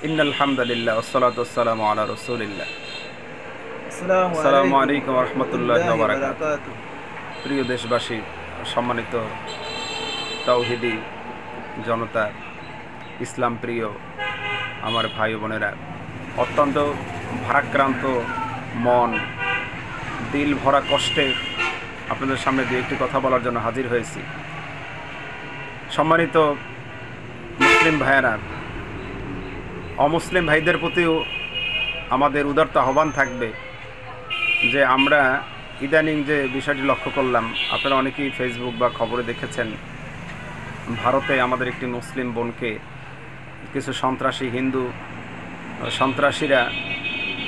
ইন্নাল হামদুলিল্লাহ ওয়াসসালাতু ওয়াসসালামু আলা রাসূলিল্লাহ। আসসালামু আলাইকুম ওয়া রাহমাতুল্লাহি ওয়া বারাকাতুহু। প্রিয় দেশবাসী, সম্মানিত তাওহীদি জনতা, ইসলাম প্রিয় আমার ভাই বোনেরা, অত্যন্ত ভারাক্রান্ত মন, দিল ভরা কষ্টে আপনাদের সামনে দু একটি কথা বলার জন্য হাজির হয়েছি। সম্মানিত মুসলিম ভাইয়েরা, অমুসলিম ভাইদের প্রতিও আমাদের উদারত আহ্বান থাকবে যে আমরা ইদানিং যে বিষয়টি লক্ষ্য করলাম, আপনারা অনেকেই ফেসবুক বা খবরে দেখেছেন, ভারতে আমাদের একটি মুসলিম বোনকে কিছু সন্ত্রাসী হিন্দু সন্ত্রাসীরা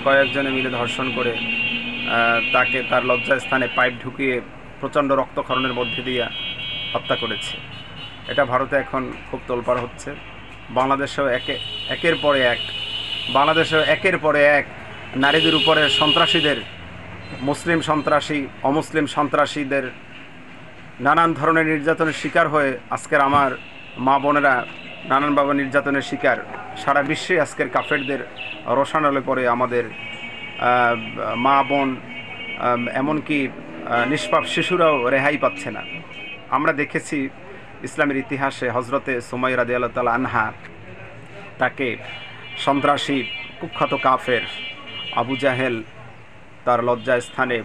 কয়েকজনে মিলে ধর্ষণ করে তাকে তার লজ্জাস্থানে পাইপ ঢুকিয়ে প্রচণ্ড রক্তক্ষরণের মধ্যে দিয়ে হত্যা করেছে। এটা ভারতে এখন খুব তোলপাড় হচ্ছে। বাংলাদেশেও একের পরে এক নারীদের উপরে সন্ত্রাসীদের, মুসলিম সন্ত্রাসী অমুসলিম সন্ত্রাসীদের নানান ধরনের নির্যাতনের শিকার হয়ে আজকের আমার মা বোনেরা নানানভাবে নির্যাতনের শিকার। সারা বিশ্বে আজকের কাফেরদের রোশানলে পড়ে আমাদের মা বোন, এমনকি নিষ্পাপ শিশুরাও রেহাই পাচ্ছে না। আমরা দেখেছি ইসলামের ইতিহাসে হজরতে সুমাইয়া রাদিয়াল্লাহু তাআলা আনহা, তাকে সন্ত্রাসী কুখ্যাত কাফের আবু জাহেল তার লজ্জাস্থানে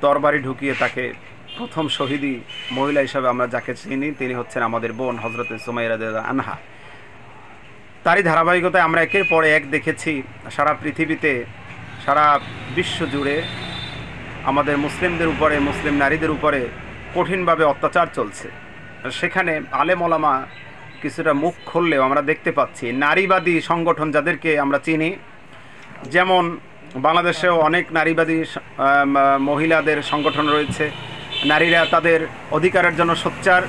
তরবারি ঢুকিয়ে তাকে প্রথম শহীদি মহিলা হিসাবে আমরা যাকে চিনি, তিনি হচ্ছেন আমাদের বোন হজরতে সুমাইয়া রাদিয়াল্লাহু আনহা। তারই ধারাবাহিকতায় আমরা একের পরে এক দেখেছি সারা পৃথিবীতে, সারা বিশ্ব জুড়ে আমাদের মুসলিমদের উপরে, মুসলিম নারীদের উপরে কঠিনভাবে অত্যাচার চলছে। সেখানে আলেম ওলামা কিছুটা মুখ খুললেও আমরা দেখতে পাচ্ছি নারীবাদী সংগঠন যাদেরকে আমরা চিনি, যেমন বাংলাদেশেও অনেক নারীবাদী মহিলাদের সংগঠন রয়েছে। নারীরা তাদের অধিকারের জন্য সোচ্চার,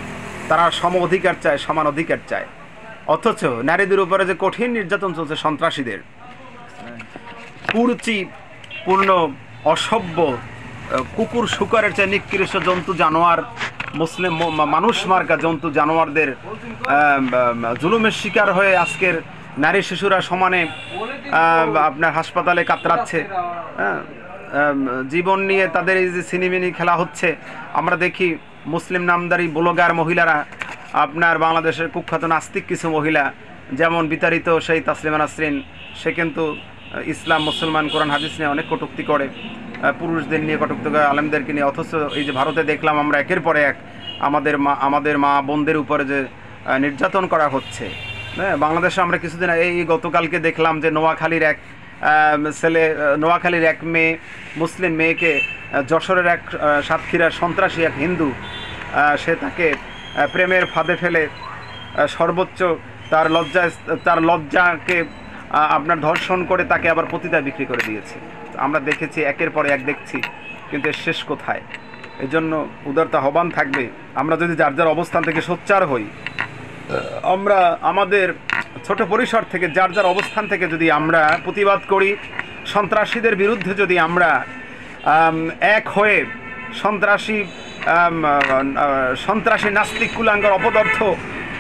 তারা সম অধিকার চায়, সমান অধিকার চায়। অথচ নারীদের উপরে যে কঠিন নির্যাতন চলছে সন্ত্রাসীদের, কুরুচিপূর্ণ অসভ্য কুকুর শুকরের চেয়ে নিকৃষ্ট জন্তু জানোয়ার, মুসলিম মানুষ মার্কা জন্তু জানোয়ারদের জুলুমের শিকার হয়ে আজকের নারী শিশুরা সমানে আপনার হাসপাতালে কাতরাচ্ছে। জীবন নিয়ে তাদের এই যে সিনেমিনি খেলা হচ্ছে, আমরা দেখি মুসলিম নামদারি ব্লগার মহিলারা, আপনার বাংলাদেশের কুখ্যাত নাস্তিক কিছু মহিলা, যেমন বিতাড়িত সেই তাসলিমা নাসরিন, সে কিন্তু ইসলাম মুসলমান কোরআন হাদিস নিয়ে অনেক কটূক্তি করে, পুরুষদের নিয়ে কটূক্তি করে, আলেমদেরকে নিয়ে। অথচ এই যে ভারতে দেখলাম আমরা একের পরে এক আমাদের মা বোনদের উপরে যে নির্যাতন করা হচ্ছে। হ্যাঁ, বাংলাদেশে আমরা কিছুদিন এই গতকালকে দেখলাম যে নোয়াখালীর এক মেয়ে, মুসলিম মেয়েকে যশোরের এক সাতক্ষীরার সন্ত্রাসী এক হিন্দু, সে তাকে প্রেমের ফাঁদে ফেলে সর্বোচ্চ তার লজ্জাকে আপনার ধর্ষণ করে তাকে আবার পতিতায় বিক্রি করে দিয়েছে। আমরা দেখেছি, একের পরে এক দেখছি, কিন্তু এর শেষ কোথায়? এই জন্য উদারতা আহ্বান থাকবে, আমরা যদি যার যার অবস্থান থেকে সোচ্চার হই, আমরা আমাদের ছোট পরিসর থেকে যার যার অবস্থান থেকে যদি আমরা প্রতিবাদ করি, সন্ত্রাসীদের বিরুদ্ধে যদি আমরা এক হয়ে সন্ত্রাসী নাস্তিক কুলাঙ্গার অপদার্থ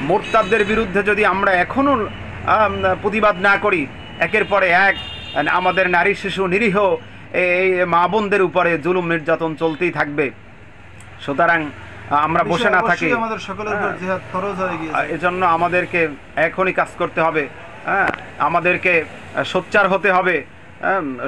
মোরতাদদের বিরুদ্ধে যদি আমরা এখনও প্রতিবাদ না করি, একের পরে এক আমাদের নারী শিশু নিরীহ এই মা বোনদের উপরে জুলুম নির্যাতন চলতেই থাকবে। সুতরাং আমরা বসে না থাকি, এজন্য আমাদেরকে এখনই কাজ করতে হবে। হ্যাঁ, আমাদেরকে সোচ্চার হতে হবে,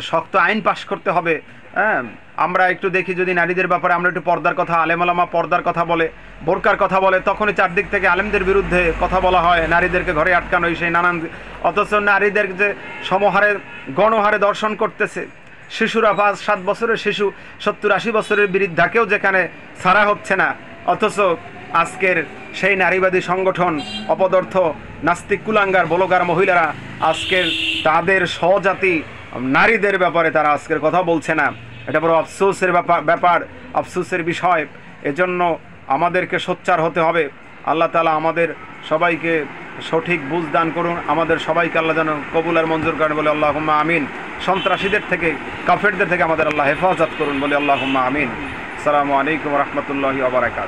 শক্ত আইন পাশ করতে হবে। হ্যাঁ, আমরা একটু দেখি যদি নারীদের ব্যাপারে আমরা একটু পর্দার কথা, আলেম ওলামা পর্দার কথা বলে, বোরকার কথা বলে, তখনই চারদিক থেকে আলেমদের বিরুদ্ধে কথা বলা হয়, নারীদেরকে ঘরে আটকানো, সেই নানান। অথচ নারীদের যে সমহারে গণহারে দর্শন করতেছে, শিশুরা 5-7 বছরের শিশু, 70-80 বছরের বৃদ্ধাকেও যেখানে ছাড়া হচ্ছে না, অথচ আজকের সেই নারীবাদী সংগঠন অপদার্থ নাস্তিক কুলাঙ্গার ব্লগার মহিলারা আজকের তাদের স্বজাতি নারীদের ব্যাপারে তারা আজকের কথা বলছে না। এটা বড় আফসোসের ব্যাপার, আফসোসের বিষয়। এজন্য আমাদেরকে সোচ্চার হতে হবে। আল্লাহ তাআলা আমাদের সবাইকে সঠিক বুঝ দান করুন, আমাদের সবাইকে আল্লাহ যেন কবুল আর মঞ্জুর করেন বলে আল্লাহুম্মা আমিন। সন্ত্রাসীদের থেকে, কাফেরদের থেকে আমাদের আল্লাহ হেফাজত করুন বলে আল্লাহুম্মা আমিন। আসসালামু আলাইকুম ওয়া রাহমাতুল্লাহি ওয়া বারাকাতুহু।